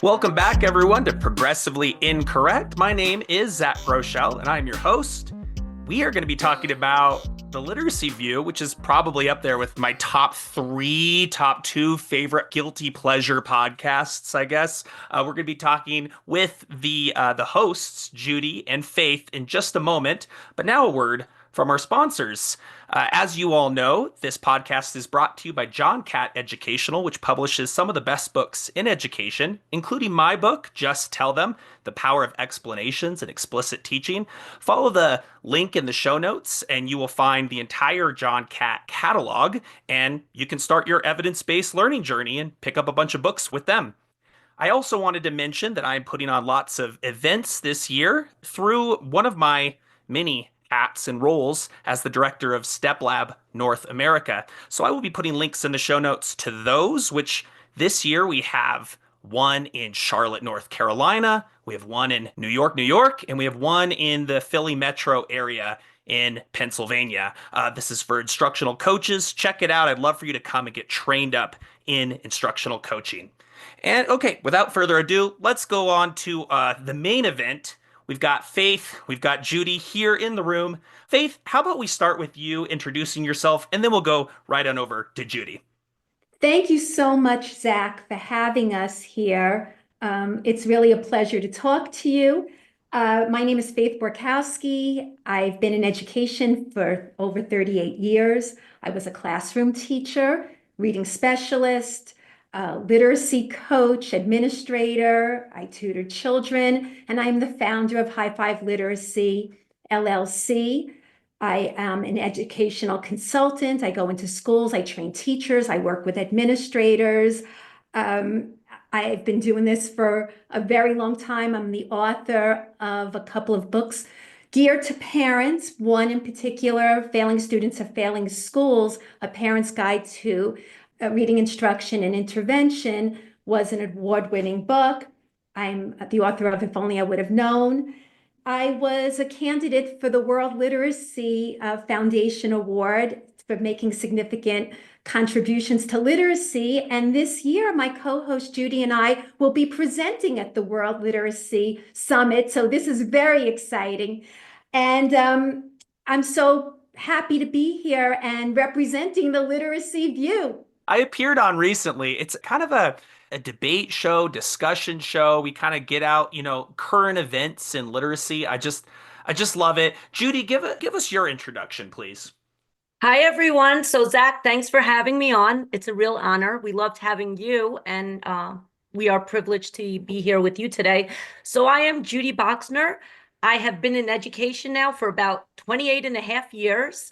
Welcome back, everyone, to Progressively Incorrect. My name is Zach Rochelle, and I'm your host. We are going to be talking about the literacy view, which is probably up there with my top two favorite guilty pleasure podcasts, I guess. We're going to be talking with the hosts, Judy and Faith, in just a moment. But now a word from our sponsors. As you all know, this podcast is brought to you by John Catt Educational, which publishes some of the best books in education, including my book, Just Tell Them, The Power of Explanations and Explicit Teaching. Follow the link in the show notes, and you will find the entire John Catt catalog, and you can start your evidence-based learning journey and pick up a bunch of books with them. I also wanted to mention that I'm putting on lots of events this year through one of my many hats and roles as the director of Step Lab North America. So I will be putting links in the show notes to those, which this year we have one in Charlotte, North Carolina, we have one in New York, New York, and we have one in the Philly metro area in Pennsylvania. This is for instructional coaches. Check it out. I'd love for you to come and get trained up in instructional coaching. And okay, without further ado, let's go on to the main event. We've got Faith, we've got Judy here in the room. Faith, how about we start with you introducing yourself, and then we'll go right on over to Judy. Thank you so much, Zach, for having us here. It's really a pleasure to talk to you. My name is Faith Borkowsky. I've been in education for over 38 years. I was a classroom teacher, reading specialist, literacy coach, administrator. I tutor children, and I'm the founder of High Five Literacy, LLC. I am an educational consultant. I go into schools, I train teachers, I work with administrators. I've been doing this for a very long time. I'm the author of a couple of books geared to parents, one in particular, Failing Students of Failing Schools, A Parent's Guide to Reading Instruction and Intervention, was an award-winning book. I'm the author of If Only I Would Have Known. I was a candidate for the World Literacy Foundation Award for making significant contributions to literacy. And this year, my co-host Judy and I will be presenting at the World Literacy Summit. So this is very exciting. And I'm so happy to be here and representing the literacy view. I appeared on recently. It's kind of a debate show, discussion show. We kind of get out, current events in literacy. I just love it. Judy, give us your introduction, please. Hi, everyone. So Zach, thanks for having me on. It's a real honor. We loved having you, and we are privileged to be here with you today. So I am Judy Boksner. I have been in education now for about 28 and a half years.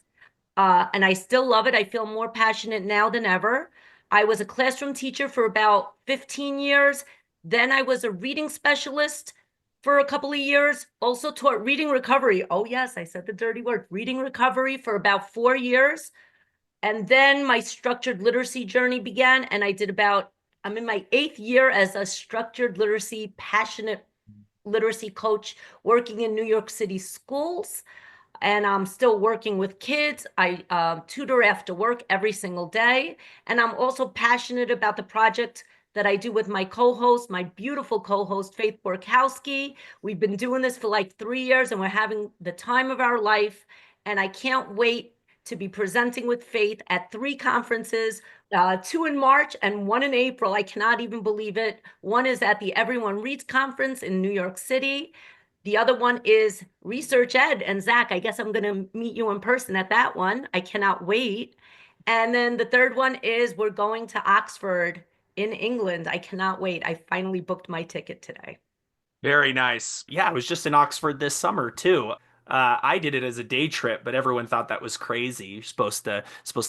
And I still love it. I feel more passionate now than ever. I was a classroom teacher for about 15 years. Then I was a reading specialist for a couple of years. Also taught reading recovery. Oh yes, I said the dirty word, reading recovery, for about 4 years. And then my structured literacy journey began, and I'm in my 8th year as a structured literacy, passionate literacy coach working in New York City schools. And I'm still working with kids. I tutor after work every single day. And I'm also passionate about the project that I do with my co-host, my beautiful co-host, Faith Borkowsky. We've been doing this for like 3 years, and we're having the time of our life. And I can't wait to be presenting with Faith at 3 conferences, 2 in March and 1 in April. I cannot even believe it. One is at the Everyone Reads Conference in New York City. The other one is Research Ed. And Zach, I guess I'm going to meet you in person at that one. I cannot wait. And then the third one is we're going to Oxford in England. I cannot wait. I finally booked my ticket today. Very nice. Yeah, I was just in Oxford this summer too. I did it as a day trip, but everyone thought that was crazy. You're supposed to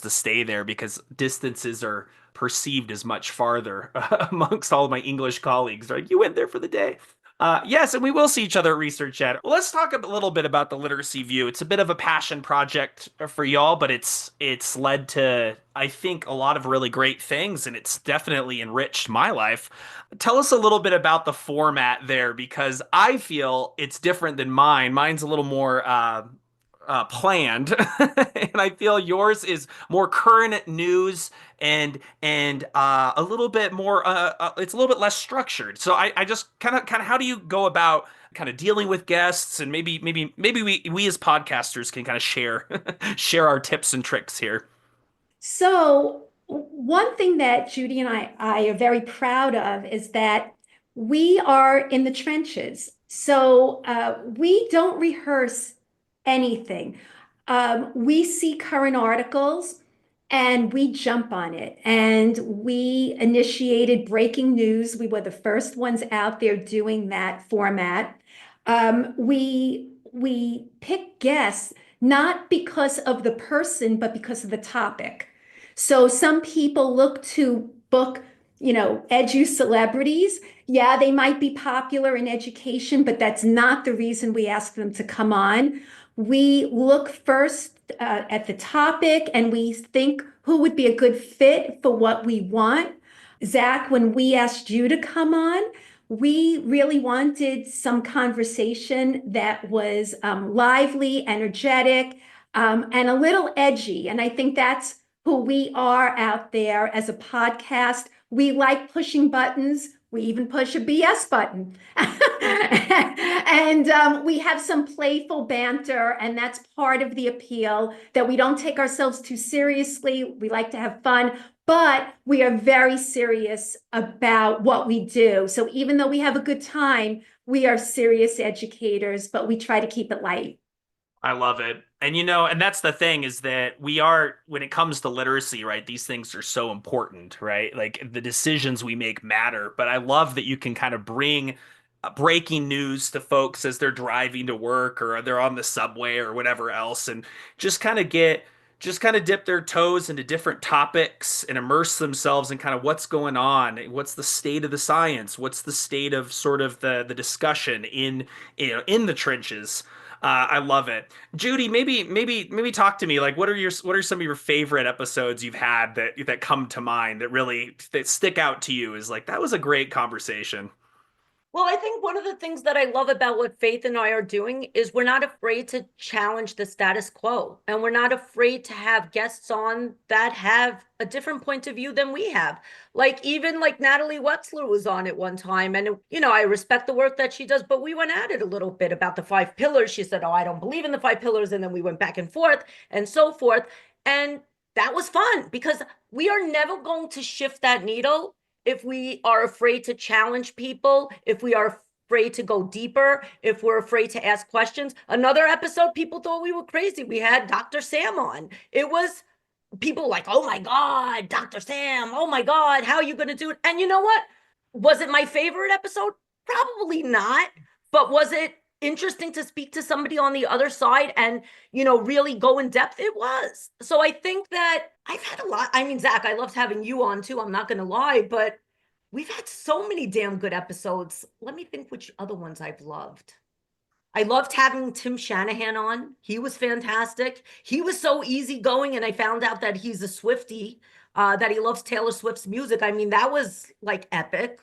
stay there because distances are perceived as much farther amongst all of my English colleagues. They're like, you went there for the day. Yes, and we will see each other at Research Ed. Well, let's talk a little bit about the literacy view. It's a bit of a passion project for y'all, but it's led to, I think, a lot of really great things, and it's definitely enriched my life. Tell us a little bit about the format there, because I feel it's different than mine. Mine's a little more planned, and I feel yours is more current news and a little bit more. It's a little bit less structured. So I just kind of how do you go about kind of dealing with guests, and maybe we as podcasters can kind of share share our tips and tricks here. So one thing that Judy and I are very proud of is that we are in the trenches. So we don't rehearse anything. We see current articles and we jump on it. And we initiated breaking news. We were the first ones out there doing that format. We pick guests not because of the person, but because of the topic. So some people look to book, edu celebrities. Yeah, they might be popular in education, but that's not the reason we ask them to come on. We look first at the topic and we think who would be a good fit for what we want. Zach, when we asked you to come on, we really wanted some conversation that was lively, energetic, and a little edgy. And I think that's who we are out there as a podcast. We like pushing buttons. We even push a BS button. And we have some playful banter, and that's part of the appeal that we don't take ourselves too seriously. We like to have fun, but we are very serious about what we do. So even though we have a good time, we are serious educators, but we try to keep it light. I love it. And that's the thing is that we are, when it comes to literacy, right, these things are so important, right? Like the decisions we make matter. But I love that you can kind of bring breaking news to folks as they're driving to work or they're on the subway or whatever else and just kind of just kind of dip their toes into different topics and immerse themselves in kind of what's going on, what's the state of the science, what's the state of sort of the discussion in the trenches. I love it. Judy, maybe talk to me. Like, what are some of your favorite episodes you've had that come to mind that stick out to you? Is like that was a great conversation. Well, I think one of the things that I love about what Faith and I are doing is we're not afraid to challenge the status quo, and we're not afraid to have guests on that have a different point of view than we have. Like even like Natalie Wetzler was on at one time, and I respect the work that she does, but we went at it a little bit about the five pillars. She said, "Oh, I don't believe in the five pillars," and then we went back and forth and so forth, and that was fun because we are never going to shift that needle if we are afraid to challenge people, if we are afraid to go deeper, if we're afraid to ask questions. Another episode, people thought we were crazy. We had Dr. Sam on. It was people like, oh my God, Dr. Sam, oh my God, how are you going to do it? And you know what? Was it my favorite episode? Probably not. But was it interesting to speak to somebody on the other side and, really go in depth? It was. So I think that I've had a lot. I mean, Zach, I loved having you on too. I'm not going to lie, but we've had so many damn good episodes. Let me think which other ones I've loved. I loved having Tim Shanahan on. He was fantastic. He was so easygoing, and I found out that he's a Swiftie, that he loves Taylor Swift's music. I mean, that was like epic.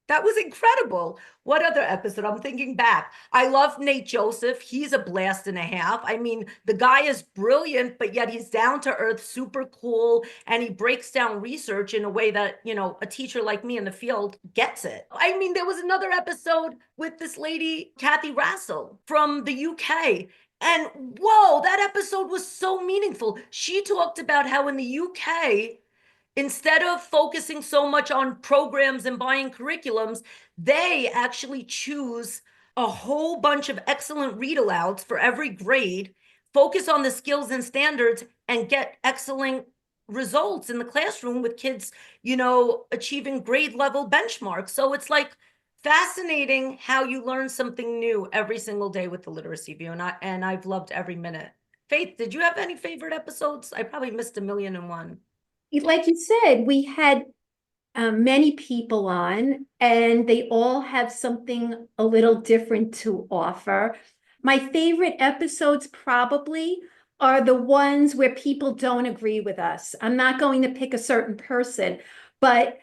That was incredible. What other episode? I'm thinking back. I love Nate Joseph. He's a blast and a half. I mean, the guy is brilliant, but yet he's down to earth, super cool, and he breaks down research in a way that, a teacher like me in the field gets it. I mean, there was another episode with this lady, Kathy Rassel from the UK. And whoa, that episode was so meaningful. She talked about how in the UK, instead of focusing so much on programs and buying curriculums, they actually choose a whole bunch of excellent read alouds for every grade, focus on the skills and standards, and get excellent results in the classroom with kids, achieving grade level benchmarks. So it's like fascinating how you learn something new every single day with the Literacy View. And I've loved every minute. Faith, did you have any favorite episodes? I probably missed a million and one. Like you said, we had many people on, and they all have something a little different to offer. My favorite episodes probably are the ones where people don't agree with us. I'm not going to pick a certain person, but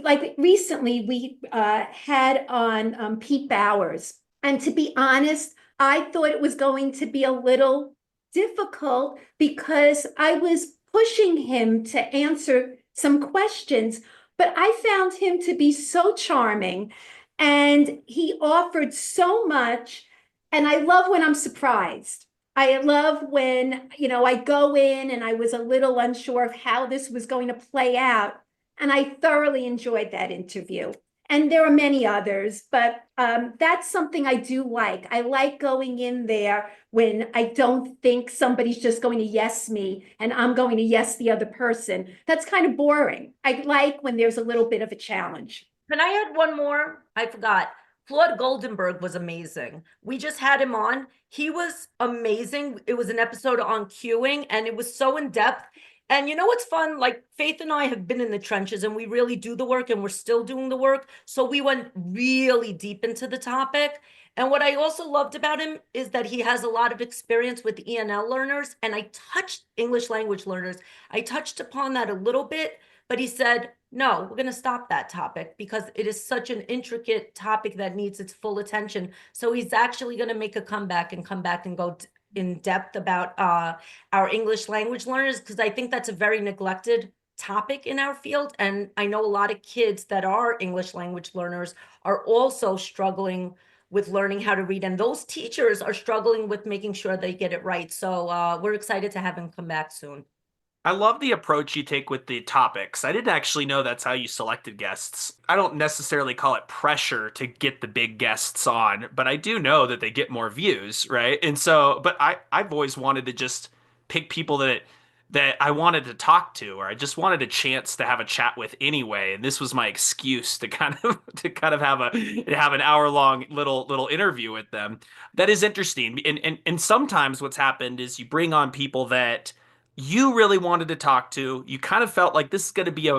like recently we had on Pete Bowers. And to be honest, I thought it was going to be a little difficult because I was pushing him to answer some questions, but I found him to be so charming and he offered so much. And I love when I'm surprised. I love when, I go in and I was a little unsure of how this was going to play out. And I thoroughly enjoyed that interview. And there are many others, but that's something I do like. I like going in there when I don't think somebody's just going to yes me and I'm going to yes the other person. That's kind of boring. I like when there's a little bit of a challenge. Can I add one more? I forgot. Claude Goldenberg was amazing. We just had him on. He was amazing. It was an episode on cueing and it was so in depth. And you know what's fun? Like Faith and I have been in the trenches and we really do the work and we're still doing the work. So we went really deep into the topic. And what I also loved about him is that he has a lot of experience with ENL learners. And I touched English language learners. I touched upon that a little bit, but he said, no, we're going to stop that topic because it is such an intricate topic that needs its full attention. So he's actually going to make a comeback and come back and go in depth about our English language learners, because I think that's a very neglected topic in our field. And I know a lot of kids that are English language learners are also struggling with learning how to read. And those teachers are struggling with making sure they get it right. So we're excited to have him come back soon. I love the approach you take with the topics. I didn't actually know that's how you selected guests. I don't necessarily call it pressure to get the big guests on, but I do know that they get more views, right? And so, but I've always wanted to just pick people that I wanted to talk to, or I just wanted a chance to have a chat with anyway. And this was my excuse to kind of have an hour long little interview with them. That is interesting. And sometimes what's happened is you bring on people that you really wanted to talk to. You kind of felt like this is going to be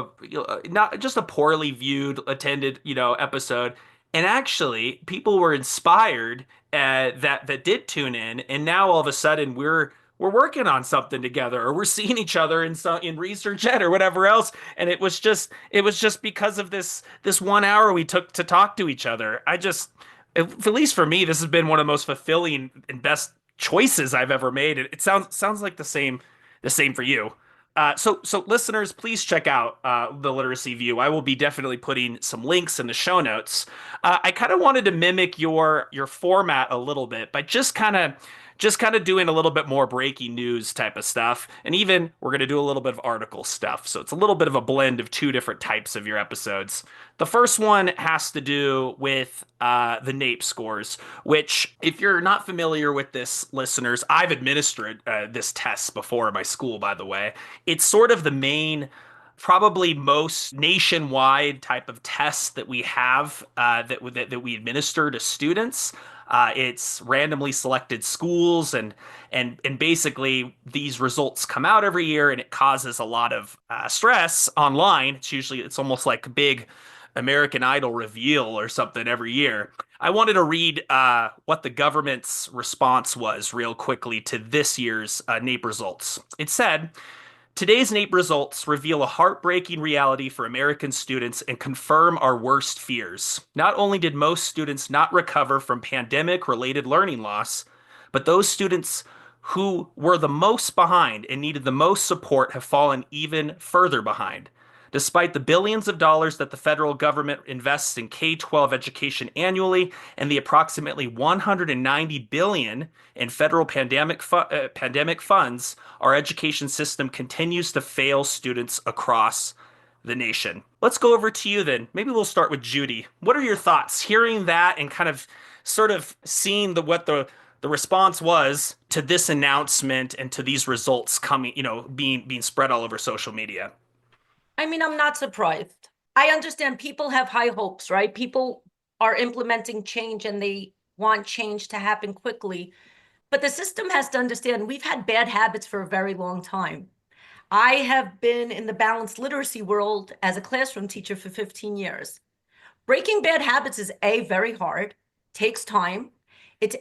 not just a poorly viewed, attended, episode. And actually, people were inspired that did tune in, and now all of a sudden we're working on something together, or we're seeing each other in Research Ed or whatever else. And it was just because of this 1 hour we took to talk to each other. At least for me, this has been one of the most fulfilling and best choices I've ever made. It sounds like the same for you. So listeners, please check out the Literacy View. I will be definitely putting some links in the show notes. I kind of wanted to mimic your format a little bit by just kind of doing a little bit more breaking news type of stuff, and even we're going to do a little bit of article stuff. So it's a little bit of a blend of two different types of your episodes. The first one has to do with the NAEP scores, which, if you're not familiar with this, listeners, I've administered this test before in my school, by the way. It's sort of the main, probably most nationwide type of test that we have that we administer to students. It's randomly selected schools, and basically these results come out every year, and it causes a lot of stress online. It's almost like a big American Idol reveal or something every year. I wanted to read what the government's response was real quickly to this year's NAEP results. It said, today's NAEP results reveal a heartbreaking reality for American students and confirm our worst fears. Not only did most students not recover from pandemic-related learning loss, but those students who were the most behind and needed the most support have fallen even further behind. Despite the billions of dollars that the federal government invests in K-12 education annually and the approximately $190 billion in federal pandemic funds, our education system continues to fail students across the nation. Let's go over to you then. Maybe we'll start with Judy. What are your thoughts hearing that and kind of sort of seeing what the response was to this announcement and to these results coming, being spread all over social media? I mean, I'm not surprised. I understand people have high hopes, right? People are implementing change and they want change to happen quickly. But the system has to understand we've had bad habits for a very long time. I have been in the balanced literacy world as a classroom teacher for 15 years. Breaking bad habits is very hard, takes time.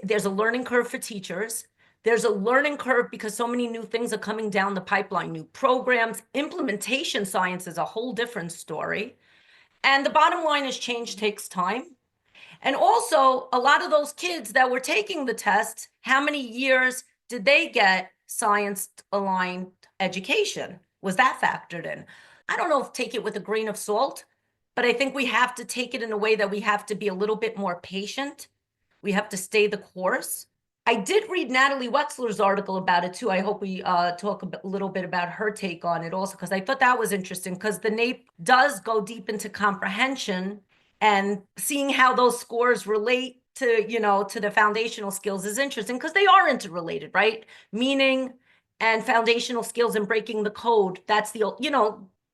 There's a learning curve for teachers. There's a learning curve because so many new things are coming down the pipeline, new programs. Implementation science is a whole different story. And the bottom line is change takes time. And also, a lot of those kids that were taking the test, how many years did they get science-aligned education? Was that factored in? I don't know if take it with a grain of salt, but I think we have to take it in a way that we have to be a little bit more patient. We have to stay the course. I did read Natalie Wexler's article about it too. I hope we talk a little bit about her take on it also, because I thought that was interesting, because the NAEP does go deep into comprehension, and seeing how those scores relate to, to the foundational skills is interesting, because they are interrelated, right? Meaning and foundational skills and breaking the code, that's the,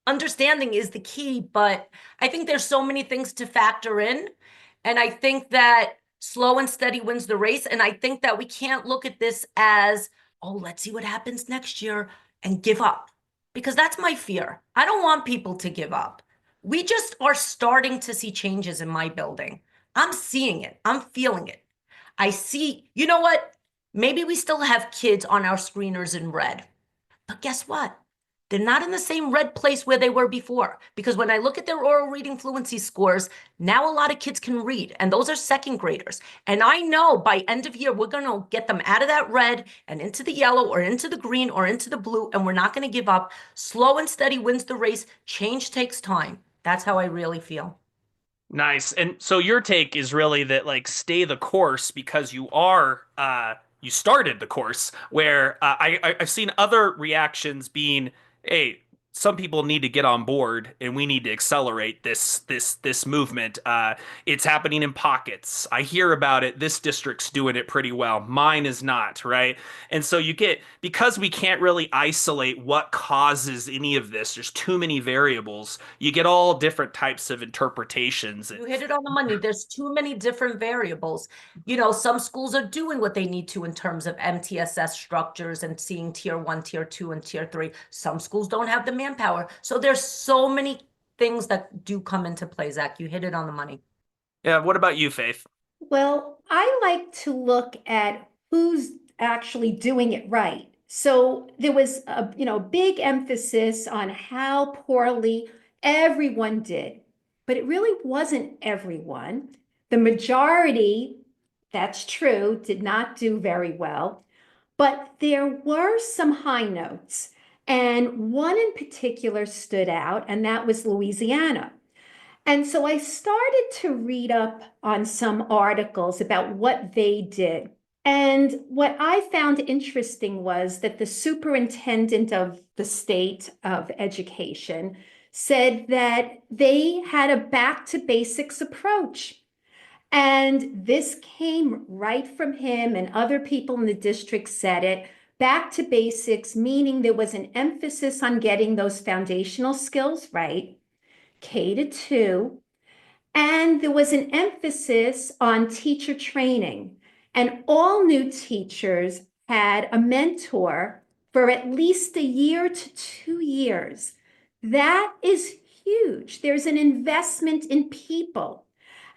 understanding is the key, but I think there's so many things to factor in. And I think that slow and steady wins the race. And I think that we can't look at this as, oh, let's see what happens next year and give up, because that's my fear. I don't want people to give up. We just are starting to see changes in my building. I'm seeing it. I'm feeling it. I see, you know what? Maybe we still have kids on our screeners in red, but guess what? They're not in the same red place where they were before. Because when I look at their oral reading fluency scores, now a lot of kids can read, and those are second graders. And I know by end of year, we're going to get them out of that red and into the yellow or into the green or into the blue, and we're not going to give up. Slow and steady wins the race. Change takes time. That's how I really feel. Nice. And so your take is really that like stay the course because you started the course where I've seen other reactions being, hey, some people need to get on board and we need to accelerate this movement. It's happening in pockets. I hear about it. This district's doing it pretty well. Mine is not, right? And so you get, because we can't really isolate what causes any of this, there's too many variables. You get all different types of interpretations. You hit it on the money. There's too many different variables. Some schools are doing what they need to in terms of MTSS structures and seeing tier 1, tier 2, and tier 3. Some schools don't have the manpower. So there's so many things that do come into play, Zach. You hit it on the money. Yeah, what about you, Faith? Well, I like to look at who's actually doing it right. So there was a big emphasis on how poorly everyone did, but it really wasn't everyone. The majority, that's true, did not do very well, but there were some high notes. And one in particular stood out, and that was Louisiana. And so I started to read up on some articles about what they did. And what I found interesting was that the superintendent of the state of education said that they had a back to basics approach. And this came right from him, and other people in the district said it. Back to basics, meaning there was an emphasis on getting those foundational skills right, K to 2, and there was an emphasis on teacher training. And all new teachers had a mentor for at least a year to 2 years. That is huge. There's an investment in people.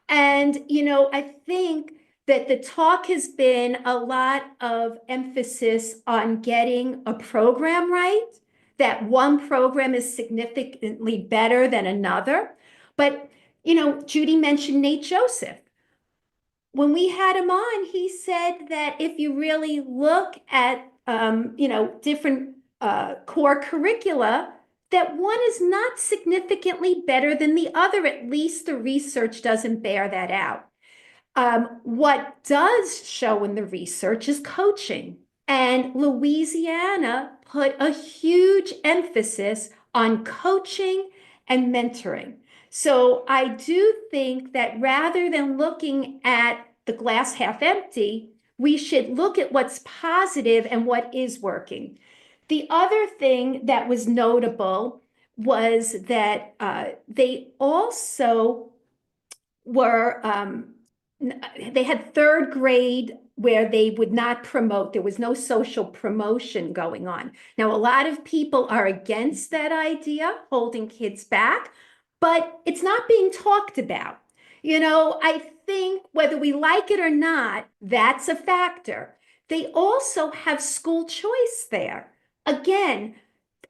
And, I think that the talk has been a lot of emphasis on getting a program right, that one program is significantly better than another. But, Judy mentioned Nate Joseph. When we had him on, he said that if you really look at, different core curricula, that one is not significantly better than the other. At least the research doesn't bear that out. What does show in the research is coaching. And Louisiana put a huge emphasis on coaching and mentoring. So I do think that rather than looking at the glass half empty, we should look at what's positive and what is working. The other thing that was notable was that they also were, they had third grade where they would not promote. There was no social promotion going on. Now, a lot of people are against that idea, holding kids back, but it's not being talked about. I think whether we like it or not, that's a factor. They also have school choice there. Again,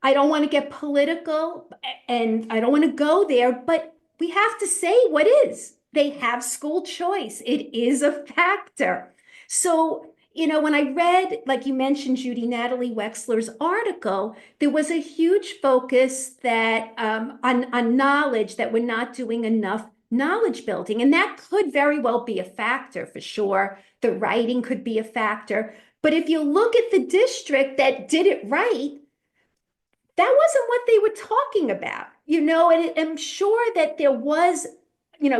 I don't want to get political and I don't want to go there, but we have to say what is. they have school choice. It is a factor. So, when I read, like you mentioned, Judy, Natalie Wexler's article, there was a huge focus that on knowledge, that we're not doing enough knowledge building. And that could very well be a factor for sure. The writing could be a factor. But if you look at the district that did it right, that wasn't what they were talking about, and I'm sure that there was,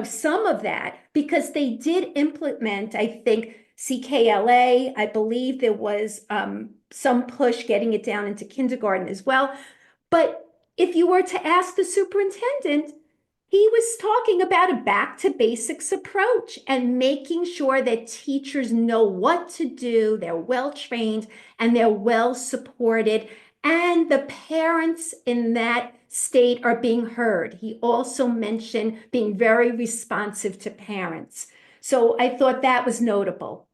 some of that, because they did implement, I think, CKLA. I believe there was some push getting it down into kindergarten as well. But if you were to ask the superintendent, he was talking about a back to basics approach and making sure that teachers know what to do, they're well trained, and they're well supported, and the parents in that state are being heard. He also mentioned being very responsive to parents. So I thought that was notable.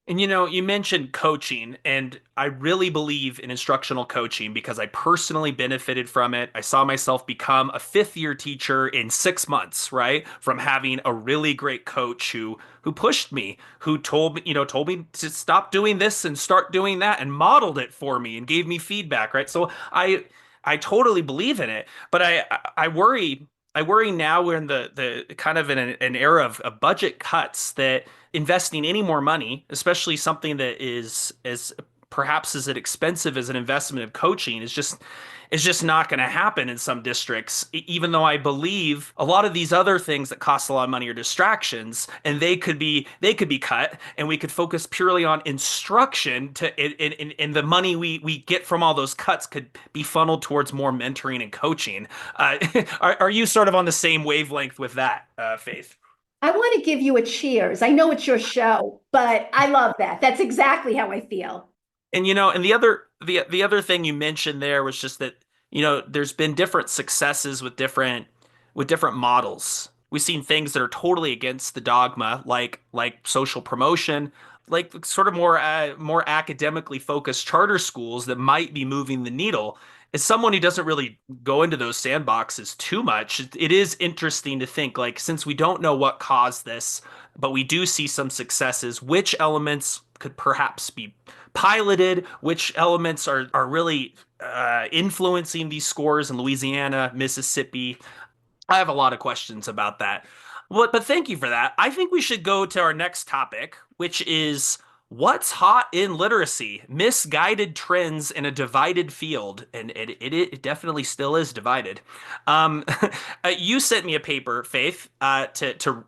And you mentioned coaching, and I really believe in instructional coaching because I personally benefited from it. I saw myself become a fifth-year teacher in 6 months, right? From having a really great coach who pushed me, who told me to stop doing this and start doing that, and modeled it for me and gave me feedback, right? So I totally believe in it, but I worry. I worry now we're in the kind of in an era of budget cuts, that investing any more money, especially something that is as perhaps as expensive as an investment of coaching, is just not going to happen in some districts. Even though I believe a lot of these other things that cost a lot of money are distractions, and they could be cut, and we could focus purely on instruction and the money we get from all those cuts could be funneled towards more mentoring and coaching. Are you sort of on the same wavelength with that, Faith? I want to give you a cheers. I know it's your show, but I love that. That's exactly how I feel. And the other thing you mentioned there was just that, there's been different successes with different models. We've seen things that are totally against the dogma, like social promotion, like sort of more academically focused charter schools that might be moving the needle. As someone who doesn't really go into those sandboxes too much, it is interesting to think, like, since we don't know what caused this, but we do see some successes, which elements could perhaps be piloted, which elements are really influencing these scores in Louisiana, Mississippi. I have a lot of questions about that. But thank you for that. I think we should go to our next topic, which is what's hot in literacy? Misguided trends in a divided field. And it definitely still is divided. Um, you sent me a paper, Faith, to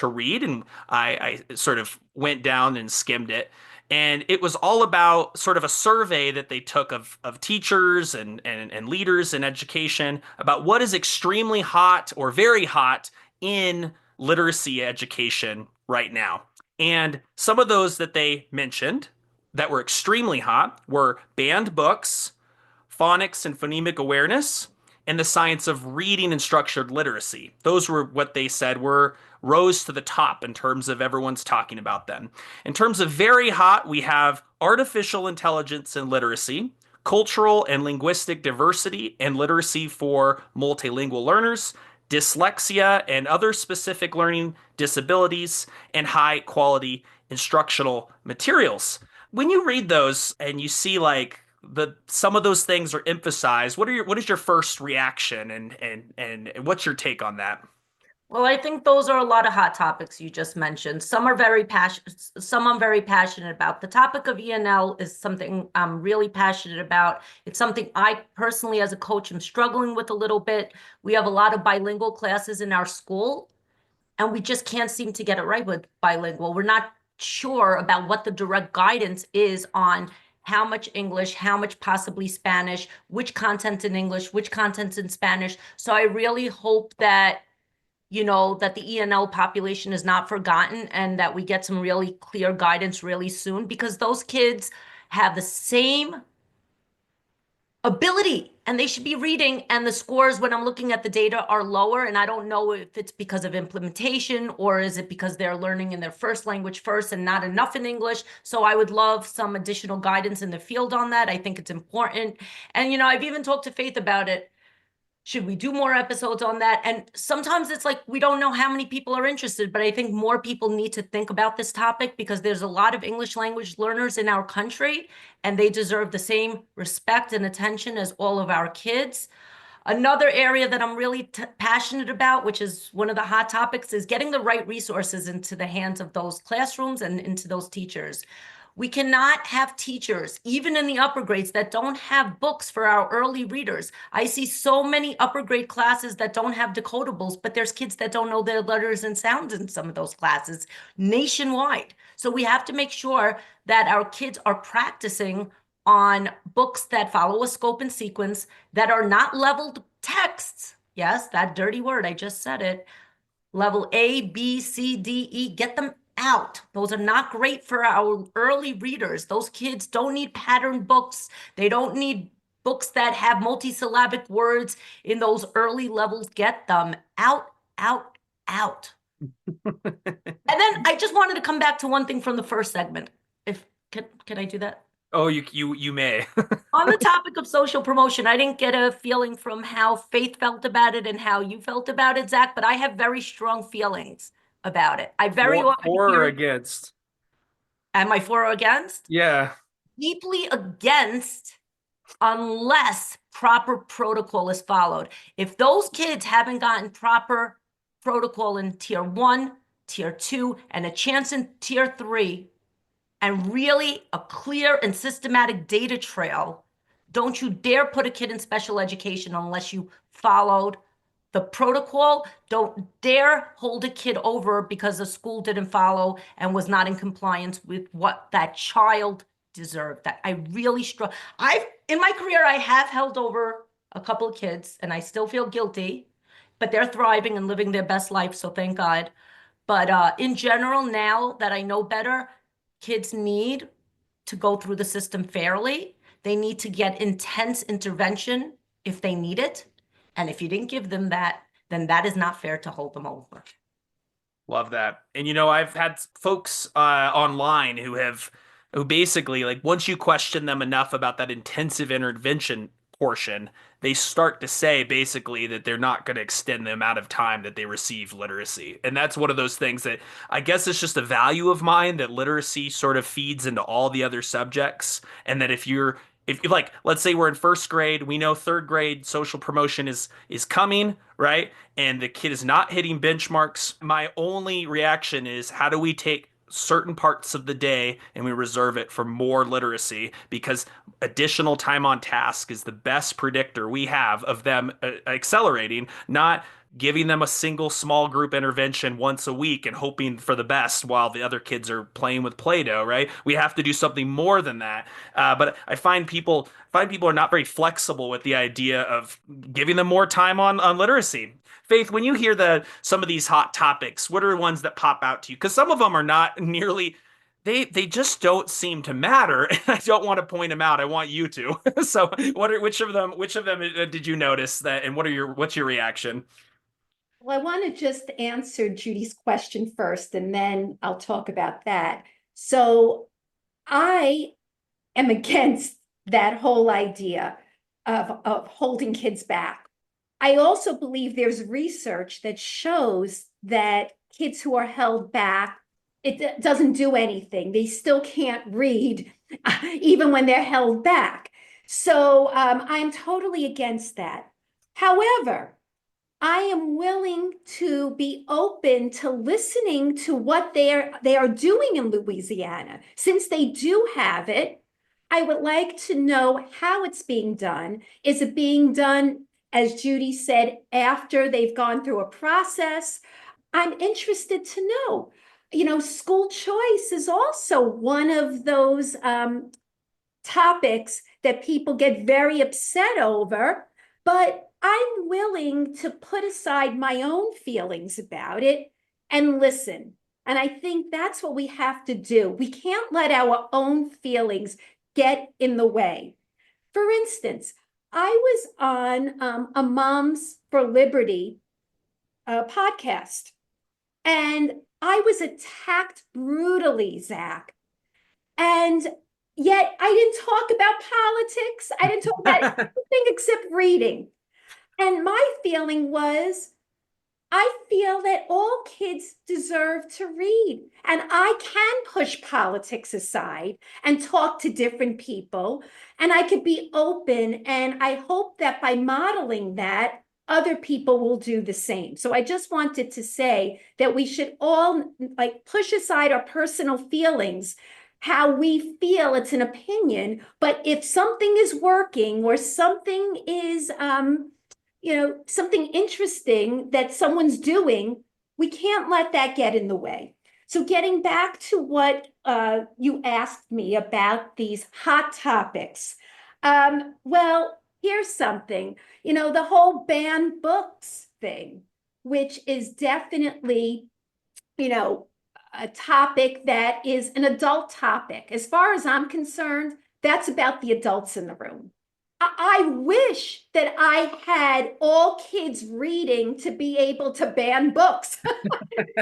read, and I sort of went down and skimmed it. And it was all about sort of a survey that they took of teachers and leaders in education about what is extremely hot or very hot in literacy education right now. And some of those that they mentioned that were extremely hot were banned books, phonics and phonemic awareness, and the science of reading and structured literacy. Those were what they said were rose to the top in terms of everyone's talking about them. In terms of very hot, we have artificial intelligence and literacy, cultural and linguistic diversity and literacy for multilingual learners, dyslexia and other specific learning disabilities, and high quality instructional materials. When you read those and you see like some of those things are emphasized, what is your first reaction, and what's your take on that? Well, I think those are a lot of hot topics you just mentioned. Some are very passionate, some I'm very passionate about. The topic of ENL is something I'm really passionate about. It's something I personally, as a coach, am struggling with a little bit. We have a lot of bilingual classes in our school, and we just can't seem to get it right with bilingual. We're not sure about what the direct guidance is on how much English, how much possibly Spanish, which content in English, which content in Spanish. So I really hope that that the ENL population is not forgotten and that we get some really clear guidance really soon, because those kids have the same ability and they should be reading, and the scores when I'm looking at the data are lower, and I don't know if it's because of implementation or is it because they're learning in their first language first and not enough in English. So I would love some additional guidance in the field on that. I think it's important. And I've even talked to Faith about it. Should we do more episodes on that? And sometimes it's like we don't know how many people are interested, but I think more people need to think about this topic because there's a lot of English language learners in our country, and they deserve the same respect and attention as all of our kids. Another area that I'm really passionate about, which is one of the hot topics, is getting the right resources into the hands of those classrooms and into those teachers. We cannot have teachers, even in the upper grades, that don't have books for our early readers. I see so many upper grade classes that don't have decodables, but there's kids that don't know their letters and sounds in some of those classes nationwide. So we have to make sure that our kids are practicing on books that follow a scope and sequence that are not leveled texts. Yes, that dirty word, I just said it. Level A, B, C, D, E, get them out. Those are not great for our early readers. Those kids don't need pattern books. They don't need books that have multisyllabic words in those early levels. Get them out, out, out. And then I just wanted to come back to one thing from the first segment. If can I do that? Oh, you may. On the topic of social promotion, I didn't get a feeling from how Faith felt about it and how you felt about it, Zach, but I have very strong feelings about it. I very often For or hear, against? am I for or against? Yeah. Deeply against unless proper protocol is followed. If those kids haven't gotten proper protocol in tier 1, tier 2, and a chance in tier 3, and really a clear and systematic data trail, don't you dare put a kid in special education unless you followed the protocol. Don't dare hold a kid over because the school didn't follow and was not in compliance with what that child deserved. That I really struggle. In my career, I have held over a couple of kids and I still feel guilty, but they're thriving and living their best life. So thank God. But in general, now that I know better, kids need to go through the system fairly. They need to get intense intervention if they need it. And if you didn't give them that, then that is not fair to hold them over. Love that. And I've had folks online who basically, like, once you question them enough about that intensive intervention portion, they start to say basically that they're not going to extend the amount of time that they receive literacy. And that's one of those things that I guess it's just a value of mine, that literacy sort of feeds into all the other subjects. And that if like, let's say we're in first grade, we know third grade social promotion is coming, right? And the kid is not hitting benchmarks. My only reaction is, how do we take certain parts of the day and we reserve it for more literacy, because additional time on task is the best predictor we have of them accelerating, not giving them a single small group intervention once a week and hoping for the best while the other kids are playing with Play-Doh, right? We have to do something more than that. But I find people are not very flexible with the idea of giving them more time on literacy. Faith, when you hear some of these hot topics, what are the ones that pop out to you? Because some of them are not nearly, they just don't seem to matter. And I don't want to point them out. I want you to. So which of them did you notice that, and what's your reaction? Well, I want to just answer Judy's question first, and then I'll talk about that. So I am against that whole idea of holding kids back. I also believe there's research that shows that kids who are held back, it doesn't do anything. They still can't read even when they're held back. So I'm totally against that. However, I am willing to be open to listening to what they are doing in Louisiana. Since they do have it, I would like to know how it's being done. Is it being done, as Judy said, after they've gone through a process? I'm interested to know. School choice is also one of those topics that people get very upset over, but I'm willing to put aside my own feelings about it and listen. And I think that's what we have to do. We can't let our own feelings get in the way. For instance, I was on a Moms for Liberty podcast, and I was attacked brutally, Zach. And yet I didn't talk about politics. I didn't talk about anything except reading. And my feeling was, I feel that all kids deserve to read. And I can push politics aside and talk to different people. And I could be open. And I hope that by modeling that, other people will do the same. So I just wanted to say that we should all like push aside our personal feelings, how we feel it's an opinion. But if something is working or something is, something interesting that someone's doing, we can't let that get in the way. So getting back to what you asked me about these hot topics. Well, here's something, the whole ban books thing, which is definitely, a topic that is an adult topic. As far as I'm concerned, that's about the adults in the room. I wish that I had all kids reading to be able to ban books. First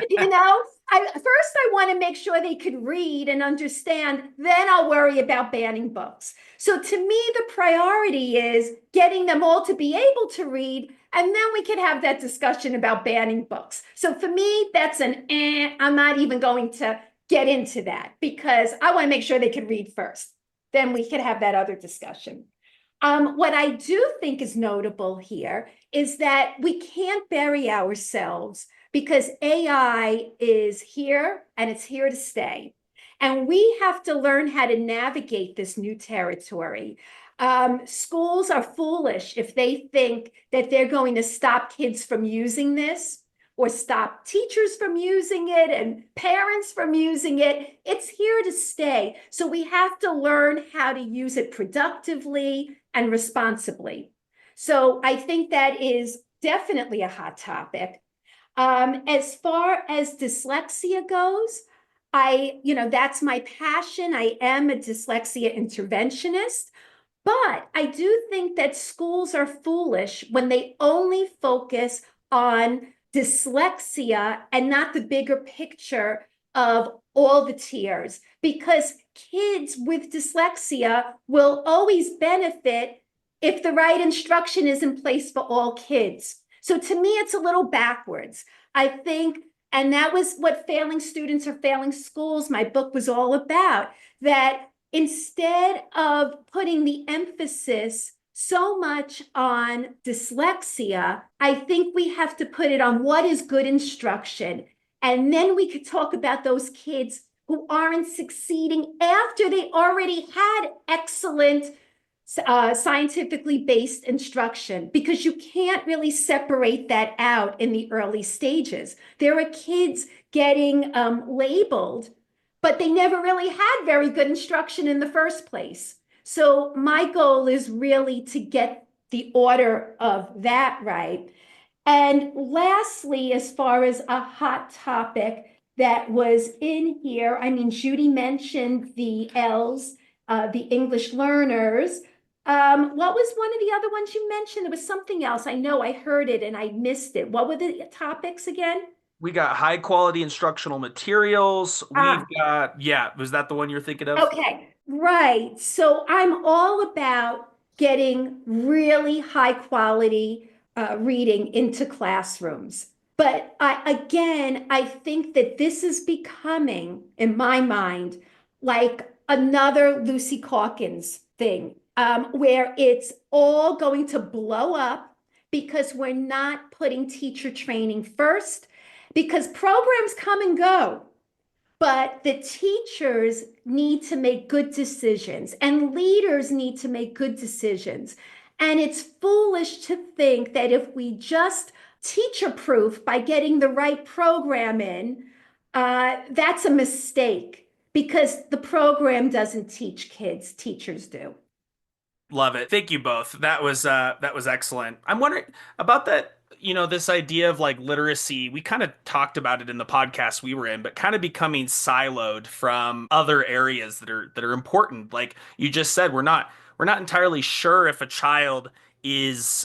I want to make sure they could read and understand, then I'll worry about banning books. So to me, the priority is getting them all to be able to read, and then we can have that discussion about banning books. So for me, that's I'm not even going to get into that because I want to make sure they can read first. Then we can have that other discussion. What I do think is notable here is that we can't bury ourselves because AI is here and it's here to stay. And we have to learn how to navigate this new territory. Schools are foolish if they think that they're going to stop kids from using this or stop teachers from using it and parents from using it. It's here to stay. So we have to learn how to use it productively and responsibly. So I think that is definitely a hot topic. As far as dyslexia goes, that's my passion. I am a dyslexia interventionist, but I do think that schools are foolish when they only focus on dyslexia and not the bigger picture of all the tiers, because kids with dyslexia will always benefit if the right instruction is in place for all kids. So to me, it's a little backwards. I think, and that was what Failing Students or Failing Schools, my book was all about, that instead of putting the emphasis so much on dyslexia, I think we have to put it on what is good instruction. And then we could talk about those kids who aren't succeeding after they already had excellent scientifically based instruction, because you can't really separate that out in the early stages. There are kids getting labeled, but they never really had very good instruction in the first place. So my goal is really to get the order of that right. And lastly, as far as a hot topic that was in here, I mean, Judy mentioned the L's, the English learners. What was one of the other ones you mentioned? There was something else. I know I heard it and I missed it. What were the topics again? We got high quality instructional materials. We've got, yeah, was that the one you're thinking of? Okay, right. So I'm all about getting really high quality reading into classrooms. But I think that this is becoming, in my mind, like another Lucy Calkins thing, where it's all going to blow up because we're not putting teacher training first, because programs come and go. But the teachers need to make good decisions and leaders need to make good decisions. And it's foolish to think that if we just teacher proof by getting the right program in, that's a mistake because the program doesn't teach kids, teachers do. Love it. Thank you both. That was excellent. I'm wondering about that, this idea of like literacy. We kind of talked about it in the podcast we were in, but kind of becoming siloed from other areas that are important. Like you just said, we're not entirely sure if a child is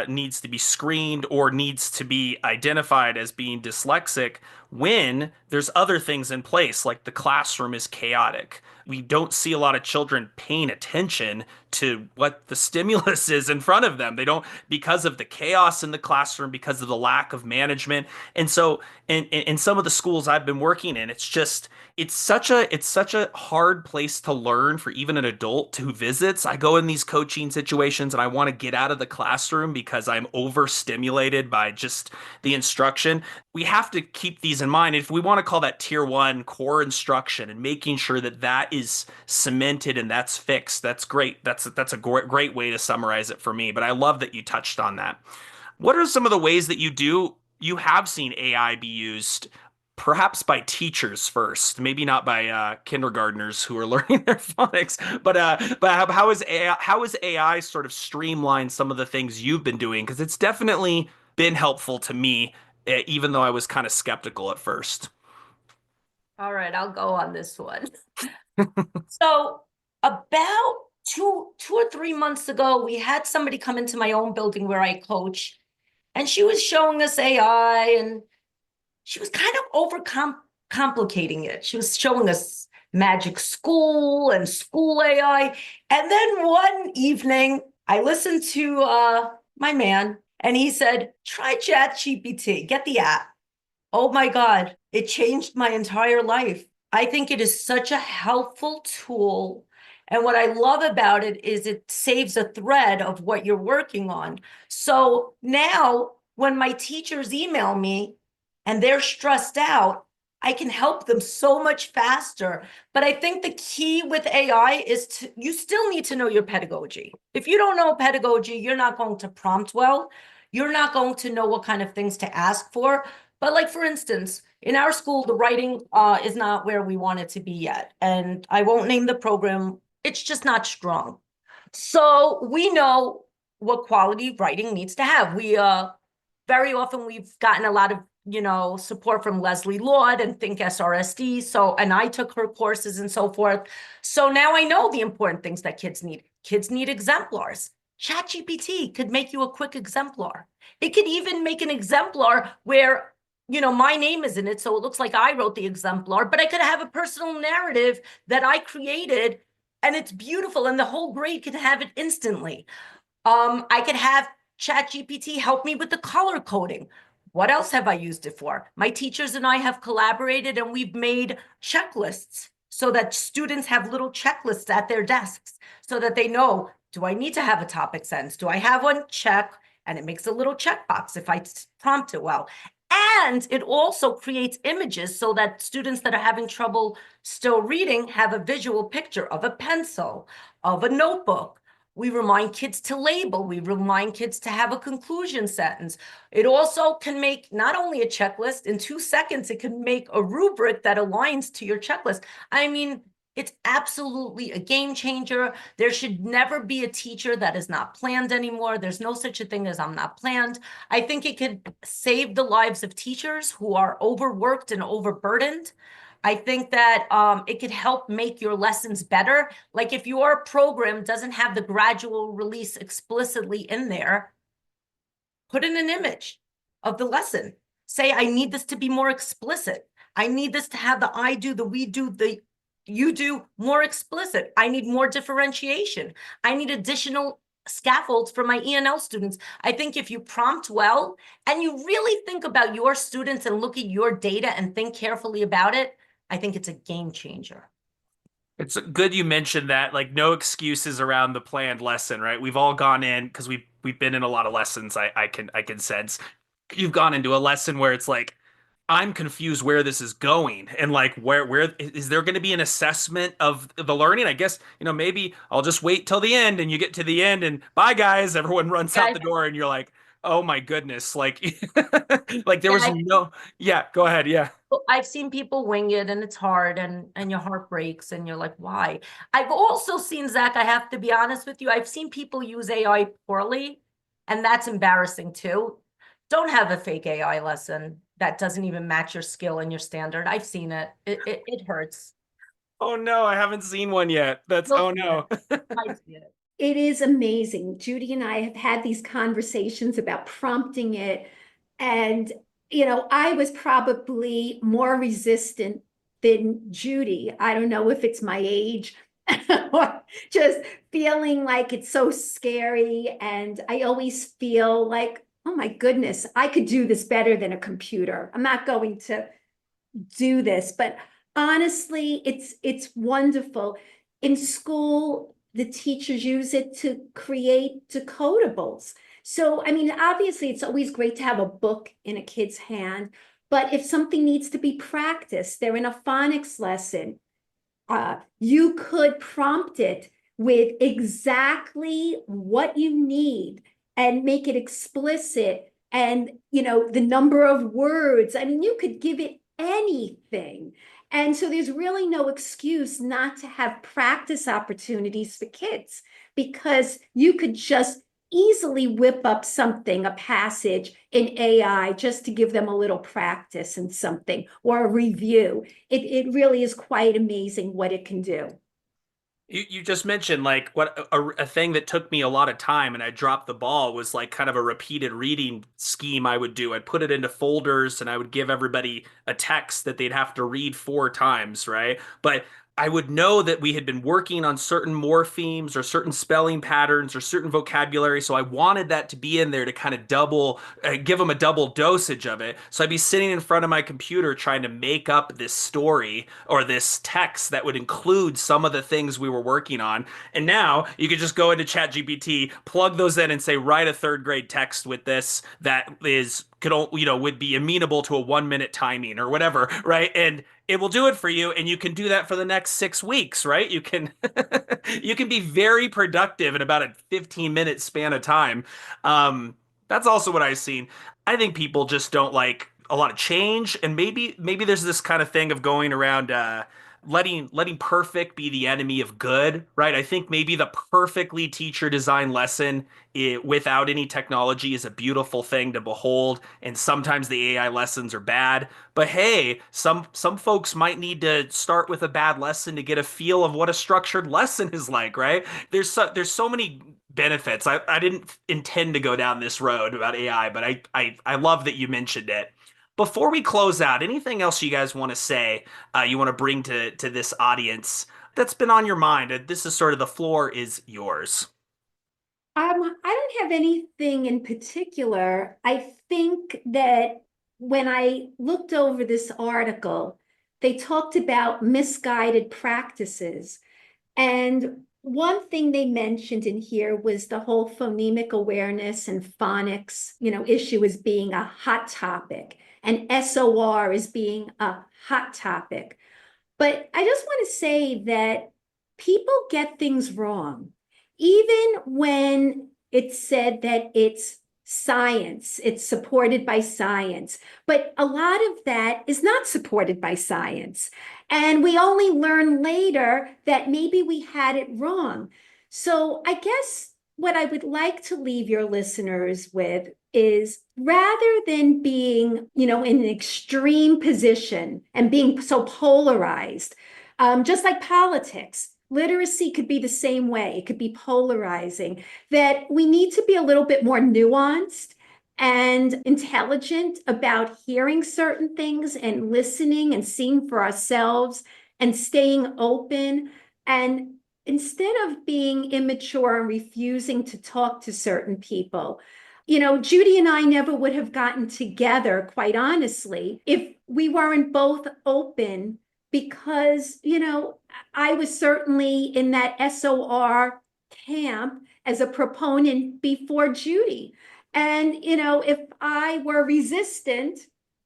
needs to be screened or needs to be identified as being dyslexic when there's other things in place, like the classroom is chaotic. We don't see a lot of children paying attention to what the stimulus is in front of them. They don't, because of the chaos in the classroom, because of the lack of management. And so in some of the schools I've been working in, it's such a hard place to learn for even an adult who visits. I go in these coaching situations and I want to get out of the classroom because I'm overstimulated by just the instruction. We have to keep these in mind. If we want to call that tier one core instruction and making sure that that is cemented and that's fixed, that's great. That's a great way to summarize it for me. But I love that you touched on that. What are some of the ways that you have seen AI be used, perhaps by teachers first, maybe not by kindergartners who are learning their phonics, but how is AI sort of streamlined some of the things you've been doing? Because it's definitely been helpful to me, even though I was kind of skeptical at first. All right, I'll go on this one. So about two or 3 months ago, we had somebody come into my own building where I coach, and she was showing us AI, and she was kind of complicating it. She was showing us Magic School and School AI. And then one evening, I listened to my man, and he said, try ChatGPT, get the app. Oh my God, it changed my entire life. I think it is such a helpful tool. And what I love about it is it saves a thread of what you're working on. So now when my teachers email me and they're stressed out, I can help them so much faster. But I think the key with AI is you still need to know your pedagogy. If you don't know pedagogy, you're not going to prompt well. You're not going to know what kind of things to ask for. But like, for instance, in our school, the writing is not where we want it to be yet. And I won't name the program. It's just not strong. So we know what quality writing needs to have. We very often we've gotten a lot of support from Leslie Lord and Think SRSD. So, and I took her courses and so forth. So now I know the important things that kids need. Kids need exemplars. ChatGPT could make you a quick exemplar. It could even make an exemplar where my name is in it, so it looks like I wrote the exemplar, but I could have a personal narrative that I created, and it's beautiful, and the whole grade can have it instantly. I could have ChatGPT help me with the color coding. What else have I used it for? My teachers and I have collaborated, and we've made checklists so that students have little checklists at their desks so that they know, do I need to have a topic sentence? Do I have one? Check. And it makes a little checkbox if I prompt it well. And it also creates images so that students that are having trouble still reading have a visual picture of a pencil, of a notebook. We remind kids to label. We remind kids to have a conclusion sentence. It also can make not only a checklist, in 2 seconds, it can make a rubric that aligns to your checklist. I mean, it's absolutely a game changer. There should never be a teacher that is not planned anymore. There's no such a thing as I'm not planned. I think it could save the lives of teachers who are overworked and overburdened. I think that it could help make your lessons better. Like if your program doesn't have the gradual release explicitly in there, put in an image of the lesson. Say, I need this to be more explicit. I need this to have the I do, the we do, the you do more explicit. I need more differentiation. I need additional scaffolds for my ENL students. I think if you prompt well and you really think about your students and look at your data and think carefully about it, I think it's a game changer. It's good you mentioned that, like no excuses around the planned lesson, right? We've all gone in because we've been in a lot of lessons. I can sense you've gone into a lesson where it's like, I'm confused where this is going, and like where is there going to be an assessment of the learning? I guess, maybe I'll just wait till the end, and you get to the end and bye guys, everyone runs out Yeah, the door and you're like, oh my goodness, like like there was yeah, no, yeah, go ahead. Yeah. I've seen people wing it and it's hard and your heart breaks and you're like, why? I've also seen, Zach, I have to be honest with you, I've seen people use AI poorly, and that's embarrassing too. Don't have a fake AI lesson that doesn't even match your skill and your standard. I've seen it. It hurts. Oh no, I haven't seen one yet. That's, You'll oh see no. it. I see it. It is amazing. Judy and I have had these conversations about prompting it, and I was probably more resistant than Judy. I don't know if it's my age or just feeling like it's so scary. And I always feel like, oh my goodness, I could do this better than a computer. I'm not going to do this, but honestly, it's wonderful. In school, the teachers use it to create decodables. So, I mean, obviously, it's always great to have a book in a kid's hand, but if something needs to be practiced, they're in a phonics lesson, you could prompt it with exactly what you need and make it explicit and the number of words. I mean, you could give it anything. And so there's really no excuse not to have practice opportunities for kids, because you could just easily whip up something, a passage in AI, just to give them a little practice and something, or a review. It really is quite amazing what it can do. You just mentioned like what a thing that took me a lot of time and I dropped the ball was like kind of a repeated reading scheme I would do. I'd put it into folders and I would give everybody a text that they'd have to read 4 times, right? But I would know that we had been working on certain morphemes or certain spelling patterns or certain vocabulary. So I wanted that to be in there to kind of give them a double dosage of it. So I'd be sitting in front of my computer trying to make up this story or this text that would include some of the things we were working on. And now you could just go into ChatGPT, plug those in and say, write a third grade text with this that would be amenable to a 1 minute timing or whatever, right? And it will do it for you, and you can do that for the next 6 weeks, right? You can you can be very productive in about a 15-minute span of time. That's also what I've seen. I think people just don't like a lot of change, and maybe there's this kind of thing of going around letting perfect be the enemy of good, right? I think maybe the perfectly teacher designed lesson without any technology is a beautiful thing to behold, and sometimes the AI lessons are bad. But hey, some folks might need to start with a bad lesson to get a feel of what a structured lesson is like, right? There's so many benefits. I didn't intend to go down this road about AI, but I love that you mentioned it. Before we close out, anything else you guys want to say, you want to bring to this audience that's been on your mind? This is sort of the floor is yours. I don't have anything in particular. I think that when I looked over this article, they talked about misguided practices. And one thing they mentioned in here was the whole phonemic awareness and phonics, issue as being a hot topic, and SOR as being a hot topic. But I just want to say that people get things wrong. Even when it's said that it's science, it's supported by science, but a lot of that is not supported by science. And we only learn later that maybe we had it wrong. So I guess what I would like to leave your listeners with is, rather than being, in an extreme position and being so polarized, just like politics, literacy could be the same way. It could be polarizing, that we need to be a little bit more nuanced and intelligent about hearing certain things and listening and seeing for ourselves and staying open. And instead of being immature and refusing to talk to certain people, Judy and I never would have gotten together, quite honestly, if we weren't both open, because, I was certainly in that SOR camp as a proponent before Judy. And, if I were resistant,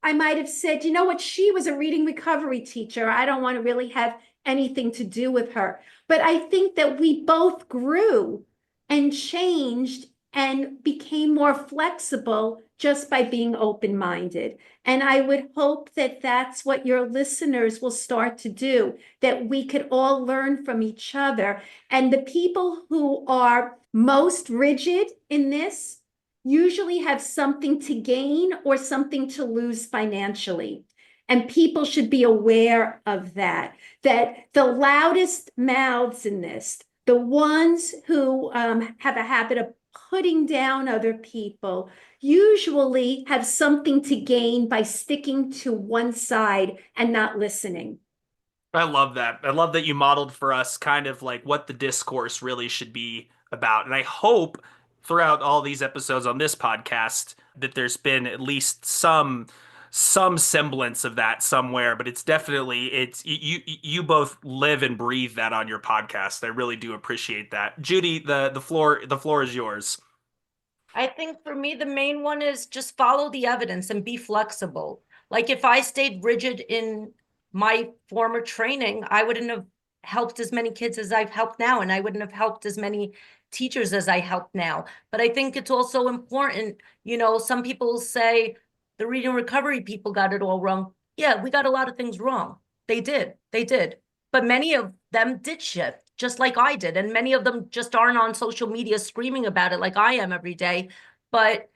I might have said, you know what, she was a reading recovery teacher. I don't want to really have anything to do with her. But I think that we both grew and changed and became more flexible just by being open-minded. And I would hope that that's what your listeners will start to do, that we could all learn from each other. And the people who are most rigid in this usually have something to gain or something to lose financially. And people should be aware of that the loudest mouths in this, the ones who have a habit of putting down other people, usually have something to gain by sticking to one side and not listening. I love that. I love that you modeled for us kind of like what the discourse really should be about. And I hope throughout all these episodes on this podcast that there's been at least some semblance of that somewhere, but it's you both live and breathe that on your podcast. I really do appreciate that. Judy, the floor is yours. I think for me, the main one is just follow the evidence and be flexible. Like if I stayed rigid in my former training, I wouldn't have helped as many kids as I've helped now, and I wouldn't have helped as many teachers as I help now. But I think it's also important, some people say the reading recovery people got it all wrong. Yeah, we got a lot of things wrong. They did. But many of them did shift, just like I did. And many of them just aren't on social media screaming about it like I am every day. But,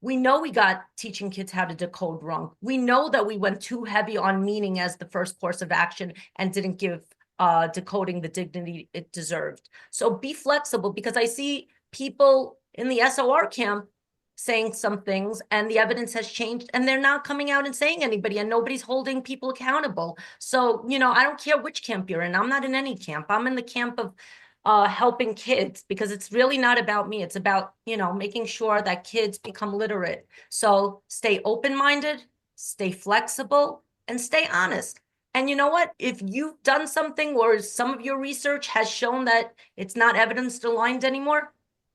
we know we got teaching kids how to decode wrong. We know that we went too heavy on meaning as the first course of action and didn't give decoding the dignity it deserved. So be flexible, because I see people in the SOR camp saying some things and the evidence has changed and they're not coming out and saying anybody, and nobody's holding people accountable. So, I don't care which camp you're in. I'm not in any camp. I'm in the camp of helping kids, because it's really not about me. It's about, making sure that kids become literate. So stay open-minded, stay flexible, and stay honest. And you know what? If you've done something or some of your research has shown that it's not evidence aligned anymore,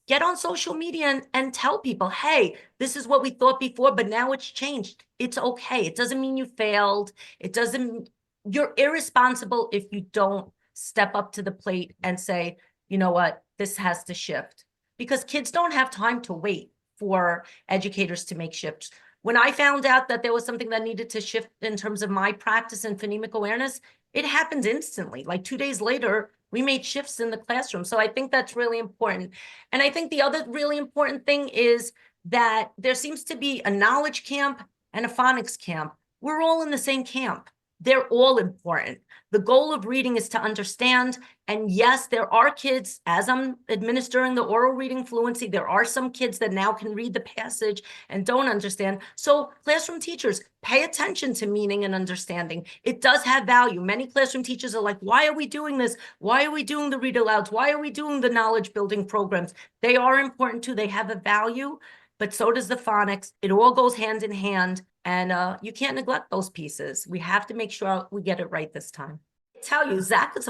get on social media and tell people, hey, this is what we thought before, but now it's changed. It's okay. It doesn't mean you failed. You're irresponsible if you don't step up to the plate and say, you know what, this has to shift. Because kids don't have time to wait for educators to make shifts. When I found out that there was something that needed to shift in terms of my practice and phonemic awareness, it happened instantly. Like 2 days later, we made shifts in the classroom. So I think that's really important. And I think the other really important thing is that there seems to be a knowledge camp and a phonics camp. We're all in the same camp. They're all important. The goal of reading is to understand. And yes, there are kids, as I'm administering the oral reading fluency, there are some kids that now can read the passage and don't understand. So classroom teachers, pay attention to meaning and understanding. It does have value. Many classroom teachers are like, why are we doing this? Why are we doing the read alouds? Why are we doing the knowledge building programs? They are important too. They have a value, but so does the phonics. It all goes hand in hand. And you can't neglect those pieces. We have to make sure we get it right this time. I tell you, Zach is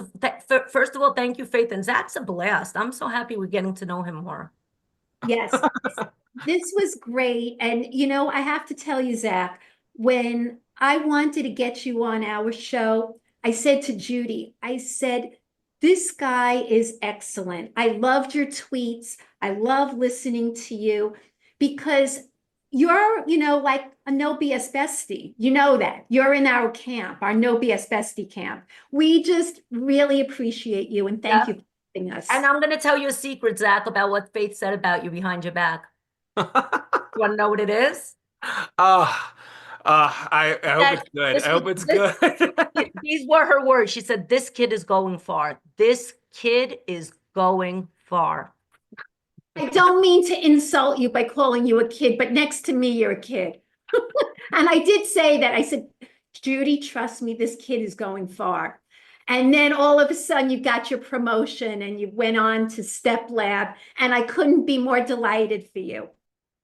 first of all, thank you, Faith. And Zach's a blast. I'm so happy we're getting to know him more. Yes, this was great. And, I have to tell you, Zach, when I wanted to get you on our show, I said to Judy, this guy is excellent. I loved your tweets. I love listening to you, because you're, like a no BS bestie. You know that. You're in our camp, our no BS bestie camp. We just really appreciate you, and thank you for having us. And I'm going to tell you a secret, Zach, about what Faith said about you behind your back. You want to know what it is? I hope it's good. I hope it's good. These were her words. She said, this kid is going far. This kid is going far. I don't mean to insult you by calling you a kid, but next to me, you're a kid. And I did say that. I said, Judy, trust me, this kid is going far. And then all of a sudden you got your promotion and you went on to Step Lab, and I couldn't be more delighted for you.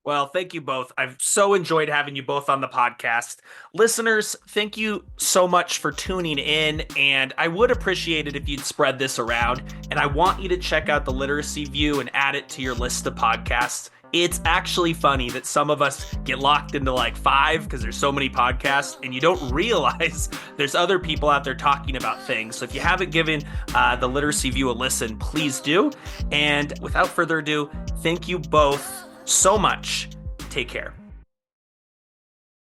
Well, thank you both. I've so enjoyed having you both on the podcast. Listeners, thank you so much for tuning in, and I would appreciate it if you'd spread this around. And I want you to check out the Literacy View and add it to your list of podcasts. It's actually funny that some of us get locked into like 5 because there's so many podcasts, and you don't realize there's other people out there talking about things. So if you haven't given the Literacy View a listen, please do. And without further ado, thank you both so much. Take care.